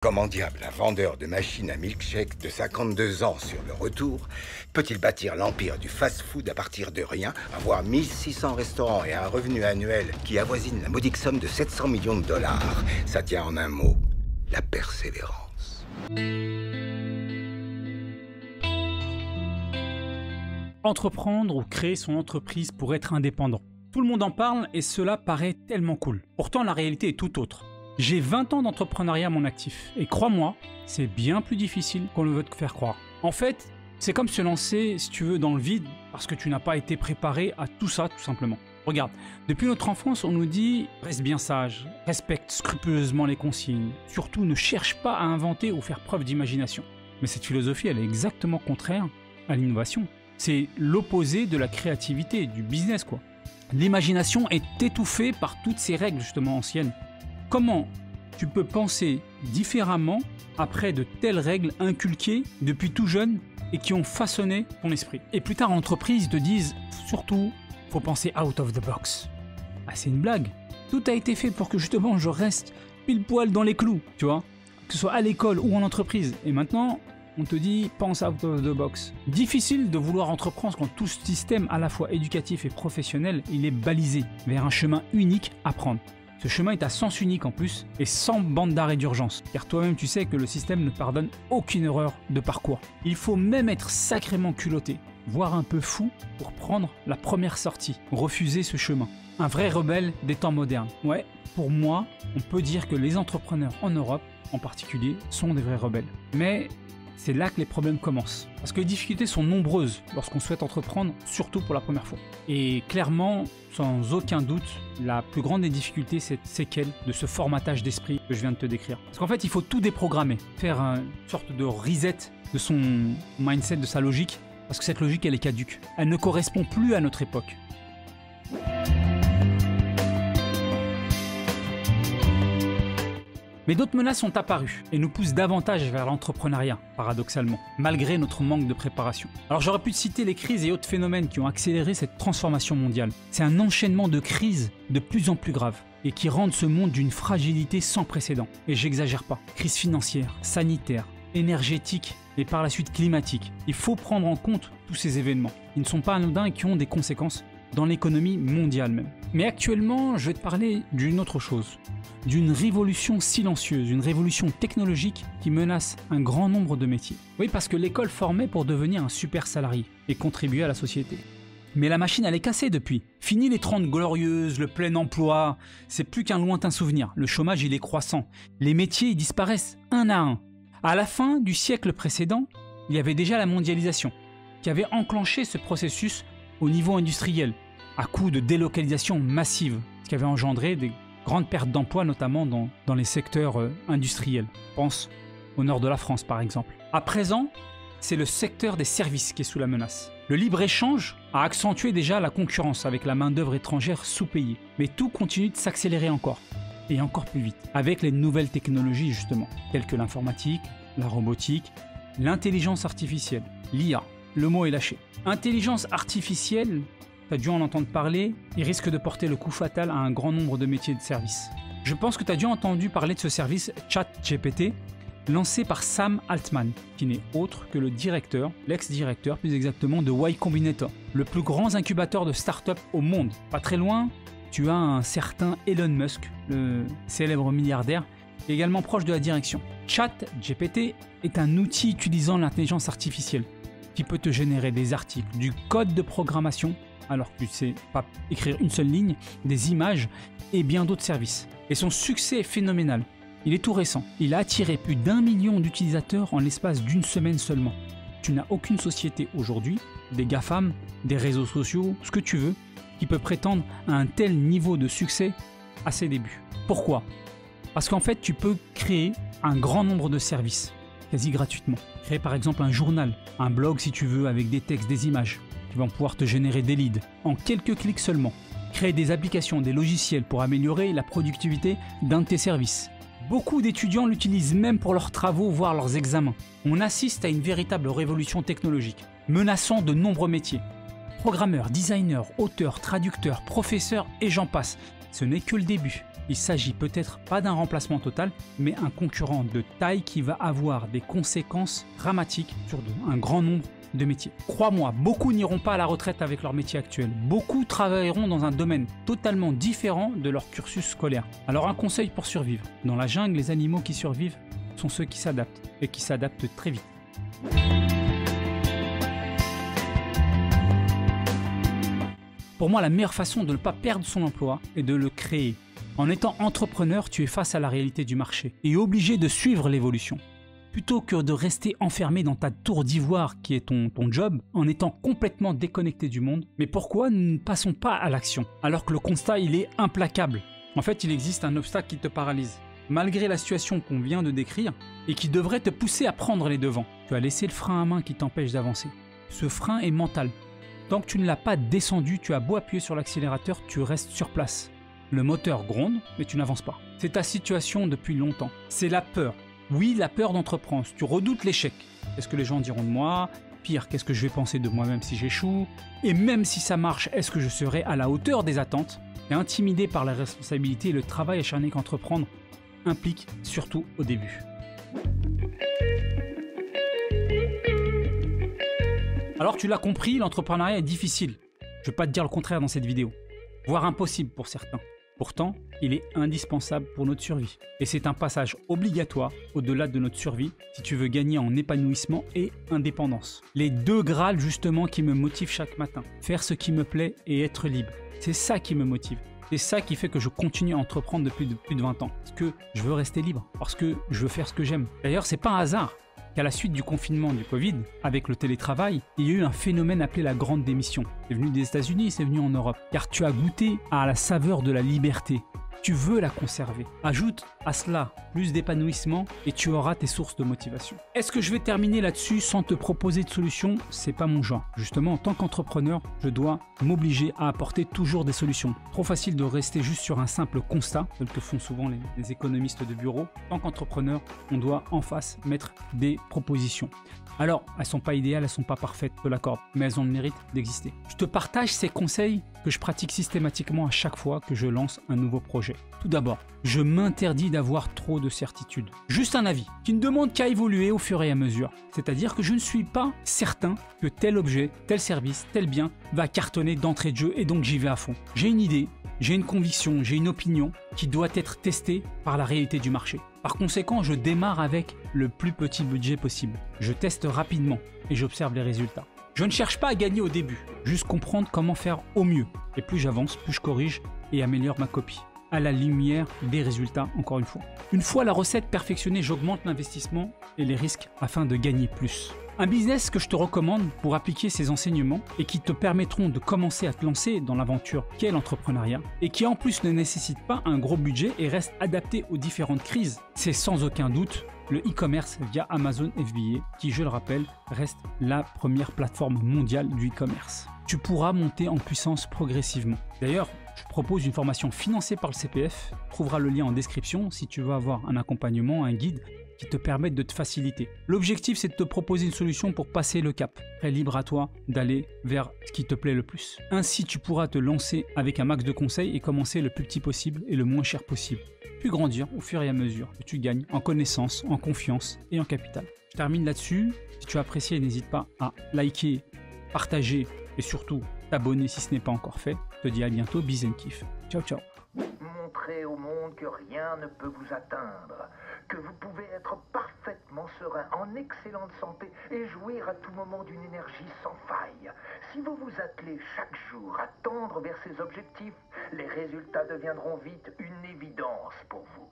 Comment diable un vendeur de machines à milkshake de 52 ans sur le retour peut-il bâtir l'empire du fast-food à partir de rien, avoir 1600 restaurants et un revenu annuel qui avoisine la modique somme de 700 millions de dollars? Ça tient en un mot, la persévérance. Entreprendre ou créer son entreprise pour être indépendant. Tout le monde en parle et cela paraît tellement cool. Pourtant, la réalité est tout autre. J'ai 20 ans d'entrepreneuriat à mon actif et crois-moi, c'est bien plus difficile qu'on le veut te faire croire. En fait, c'est comme se lancer, si tu veux, dans le vide parce que tu n'as pas été préparé à tout ça, tout simplement. Regarde, depuis notre enfance, on nous dit « reste bien sage, respecte scrupuleusement les consignes, surtout ne cherche pas à inventer ou faire preuve d'imagination ». Mais cette philosophie, elle est exactement contraire à l'innovation. C'est l'opposé de la créativité, du business quoi. L'imagination est étouffée par toutes ces règles justement anciennes. Comment tu peux penser différemment après de telles règles inculquées depuis tout jeune et qui ont façonné ton esprit? Et plus tard en entreprise, ils te disent surtout, faut penser out of the box. Ah, c'est une blague. Tout a été fait pour que justement je reste pile poil dans les clous, tu vois, que ce soit à l'école ou en entreprise. Et maintenant, on te dit pense out of the box. Difficile de vouloir entreprendre quand tout ce système à la fois éducatif et professionnel, il est balisé vers un chemin unique à prendre. Ce chemin est à sens unique en plus et sans bande d'arrêt d'urgence, car toi-même tu sais que le système ne pardonne aucune erreur de parcours. Il faut même être sacrément culotté, voire un peu fou pour prendre la première sortie, refuser ce chemin. Un vrai rebelle des temps modernes. Ouais, pour moi, on peut dire que les entrepreneurs en Europe, en particulier, sont des vrais rebelles. Mais c'est là que les problèmes commencent. Parce que les difficultés sont nombreuses lorsqu'on souhaite entreprendre, surtout pour la première fois. Et clairement, sans aucun doute, la plus grande des difficultés, c'est cette séquelle de ce formatage d'esprit que je viens de te décrire. Parce qu'en fait, il faut tout déprogrammer, faire une sorte de reset de son mindset, de sa logique, parce que cette logique, elle est caduque. Elle ne correspond plus à notre époque. Mais d'autres menaces sont apparues et nous poussent davantage vers l'entrepreneuriat, paradoxalement, malgré notre manque de préparation. Alors j'aurais pu te citer les crises et autres phénomènes qui ont accéléré cette transformation mondiale. C'est un enchaînement de crises de plus en plus graves et qui rendent ce monde d'une fragilité sans précédent. Et j'exagère pas. Crise financière, sanitaire, énergétique et par la suite climatique. Il faut prendre en compte tous ces événements. Ils ne sont pas anodins et qui ont des conséquences dans l'économie mondiale même. Mais actuellement, je vais te parler d'une autre chose. D'une révolution silencieuse, une révolution technologique qui menace un grand nombre de métiers. Oui, parce que l'école formait pour devenir un super salarié et contribuer à la société. Mais la machine, elle est cassée depuis. Fini les 30 glorieuses, le plein emploi, c'est plus qu'un lointain souvenir. Le chômage, il est croissant. Les métiers, ils disparaissent un à un. À la fin du siècle précédent, il y avait déjà la mondialisation, qui avait enclenché ce processus au niveau industriel, à coup de délocalisation massive, ce qui avait engendré des grandes pertes d'emplois, notamment dans les secteurs industriels. Pense au nord de la France, par exemple. À présent, c'est le secteur des services qui est sous la menace. Le libre-échange a accentué déjà la concurrence avec la main-d'œuvre étrangère sous-payée. Mais tout continue de s'accélérer encore, et encore plus vite, avec les nouvelles technologies justement, telles que l'informatique, la robotique, l'intelligence artificielle, l'IA. Le mot est lâché. Intelligence artificielle, tu as dû en entendre parler, il risque de porter le coup fatal à un grand nombre de métiers de service. Je pense que tu as dû entendu parler de ce service ChatGPT, lancé par Sam Altman, qui n'est autre que le directeur, l'ex-directeur plus exactement, de Y Combinator, le plus grand incubateur de start-up au monde. Pas très loin, tu as un certain Elon Musk, le célèbre milliardaire, également proche de la direction. ChatGPT est un outil utilisant l'intelligence artificielle, qui peut te générer des articles, du code de programmation, alors que tu ne sais pas écrire une seule ligne, des images et bien d'autres services. Et son succès est phénoménal. Il est tout récent. Il a attiré plus d'1 million d'utilisateurs en l'espace d'une semaine seulement. Tu n'as aucune société aujourd'hui, des GAFAM, des réseaux sociaux, ce que tu veux, qui peut prétendre à un tel niveau de succès à ses débuts. Pourquoi? Parce qu'en fait, tu peux créer un grand nombre de services, quasi gratuitement. Créer par exemple un journal, un blog si tu veux, avec des textes, des images, qui vont pouvoir te générer des leads en quelques clics seulement. Créer des applications, des logiciels pour améliorer la productivité d'un de tes services. Beaucoup d'étudiants l'utilisent même pour leurs travaux, voire leurs examens. On assiste à une véritable révolution technologique, menaçant de nombreux métiers. Programmeurs, designers, auteurs, traducteurs, professeurs et j'en passe. Ce n'est que le début. Il s'agit peut-être pas d'un remplacement total, mais un concurrent de taille qui va avoir des conséquences dramatiques sur un grand nombre de métiers. Crois-moi, beaucoup n'iront pas à la retraite avec leur métier actuel. Beaucoup travailleront dans un domaine totalement différent de leur cursus scolaire. Alors un conseil pour survivre. Dans la jungle, les animaux qui survivent sont ceux qui s'adaptent, et qui s'adaptent très vite. Pour moi, la meilleure façon de ne pas perdre son emploi est de le créer. En étant entrepreneur, tu es face à la réalité du marché et obligé de suivre l'évolution. Plutôt que de rester enfermé dans ta tour d'ivoire qui est ton job, en étant complètement déconnecté du monde. Mais pourquoi nous ne passons pas à l'action alors que le constat il est implacable? En fait, il existe un obstacle qui te paralyse. Malgré la situation qu'on vient de décrire et qui devrait te pousser à prendre les devants, tu as laissé le frein à main qui t'empêche d'avancer. Ce frein est mental. Tant que tu ne l'as pas descendu, tu as beau appuyer sur l'accélérateur, tu restes sur place. Le moteur gronde, mais tu n'avances pas. C'est ta situation depuis longtemps. C'est la peur. Oui, la peur d'entreprendre. Tu redoutes l'échec. Qu'est-ce que les gens diront de moi? Pire, qu'est-ce que je vais penser de moi-même si j'échoue? Et même si ça marche, est-ce que je serai à la hauteur des attentes? Et intimidé par la responsabilité et le travail acharné qu'entreprendre implique, surtout au début. Alors tu l'as compris, l'entrepreneuriat est difficile. Je ne vais pas te dire le contraire dans cette vidéo, voire impossible pour certains. Pourtant, il est indispensable pour notre survie. Et c'est un passage obligatoire au-delà de notre survie si tu veux gagner en épanouissement et indépendance. Les deux grâles justement qui me motivent chaque matin. Faire ce qui me plaît et être libre. C'est ça qui me motive. C'est ça qui fait que je continue à entreprendre depuis plus de 20 ans. Parce que je veux rester libre. Parce que je veux faire ce que j'aime. D'ailleurs, c'est pas un hasard qu'à la suite du confinement du Covid, avec le télétravail, il y a eu un phénomène appelé la grande démission. C'est venu des États-Unis, c'est venu en Europe. Car tu as goûté à la saveur de la liberté. Tu veux la conserver. Ajoute à cela plus d'épanouissement et tu auras tes sources de motivation. Est-ce que je vais terminer là-dessus sans te proposer de solution? C'est pas mon genre. Justement, en tant qu'entrepreneur, je dois m'obliger à apporter toujours des solutions. Trop facile de rester juste sur un simple constat, tel que font souvent les économistes de bureau. En tant qu'entrepreneur, on doit en face mettre des propositions. Alors, elles sont pas idéales, elles sont pas parfaites, je l'accorde, mais elles ont le mérite d'exister. Je te partage ces conseils que je pratique systématiquement à chaque fois que je lance un nouveau projet. Tout d'abord, je m'interdis d'avoir trop de certitudes. Juste un avis qui ne demande qu'à évoluer au fur et à mesure. C'est-à-dire que je ne suis pas certain que tel objet, tel service, tel bien va cartonner d'entrée de jeu et donc j'y vais à fond. J'ai une idée, j'ai une conviction, j'ai une opinion qui doit être testée par la réalité du marché. Par conséquent, je démarre avec le plus petit budget possible. Je teste rapidement et j'observe les résultats. Je ne cherche pas à gagner au début, juste comprendre comment faire au mieux. Et plus j'avance, plus je corrige et améliore ma copie. À la lumière des résultats, encore une fois. Une fois la recette perfectionnée, j'augmente l'investissement et les risques afin de gagner plus. Un business que je te recommande pour appliquer ces enseignements et qui te permettront de commencer à te lancer dans l'aventure qu'est l'entrepreneuriat et qui en plus ne nécessite pas un gros budget et reste adapté aux différentes crises. C'est sans aucun doute le e-commerce via Amazon FBA qui, je le rappelle, reste la première plateforme mondiale du e-commerce. Tu pourras monter en puissance progressivement. D'ailleurs, je propose une formation financée par le CPF. Tu trouveras le lien en description si tu veux avoir un accompagnement, un guide qui te permettent de te faciliter. L'objectif, c'est de te proposer une solution pour passer le cap. Très libre à toi d'aller vers ce qui te plaît le plus. Ainsi, tu pourras te lancer avec un max de conseils et commencer le plus petit possible et le moins cher possible. Puis grandir au fur et à mesure que tu gagnes en connaissance, en confiance et en capital. Je termine là-dessus. Si tu as apprécié, n'hésite pas à liker, partager et surtout t'abonner si ce n'est pas encore fait. Je te dis à bientôt, bis and kiff. Ciao, ciao. Montrez au monde que rien ne peut vous atteindre, que vous pouvez être parfaitement serein, en excellente santé et jouir à tout moment d'une énergie sans faille. Si vous vous attelez chaque jour à tendre vers ces objectifs, les résultats deviendront vite une évidence pour vous.